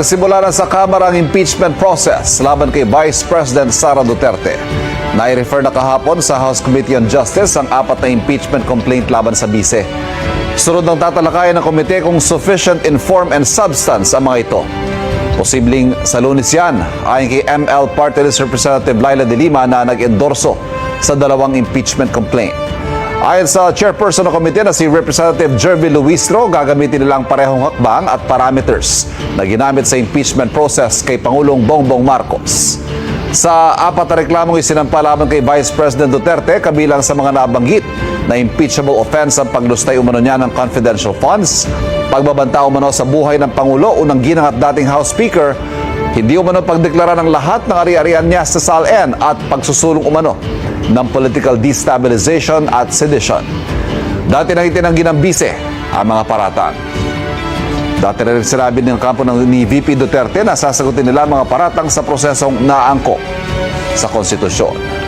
Simula na sa Kamara ang impeachment process laban kay Vice President Sara Duterte. Nai-refer na kahapon sa House Committee on Justice ang 4 na impeachment complaint laban sa bise. Sunod ng tatalakayan ng komite kung sufficient in form and substance ang mga ito. Posibleng sa Lunes yan, ayon kay ML Party List Representative Laila de Lima na nag-endorso sa 2 impeachment complaint. Ayon sa chairperson ng komite na si Representative Jervy Luistro, gagamitin nilang parehong hakbang at parameters na ginamit sa impeachment process kay Pangulong Bongbong Marcos. Sa 4 na reklamong isinampa laban kay Vice President Duterte, kabilang sa mga nabanggit na impeachable offense ang paglustay umano niya ng confidential funds, pagbabanta umano sa buhay ng Pangulo, unang ginang at dating House Speaker, hindi umano pagdeklara ng lahat ng ari-arian niya sa SALN at pagsusulong umano ng political destabilization at sedition. Dati nang itinanggi ng bise ang mga paratang. Dati na rin sinabi ng kampo ni VP Duterte na sasagutin nila mga paratang sa prosesong naangkop sa konstitusyon.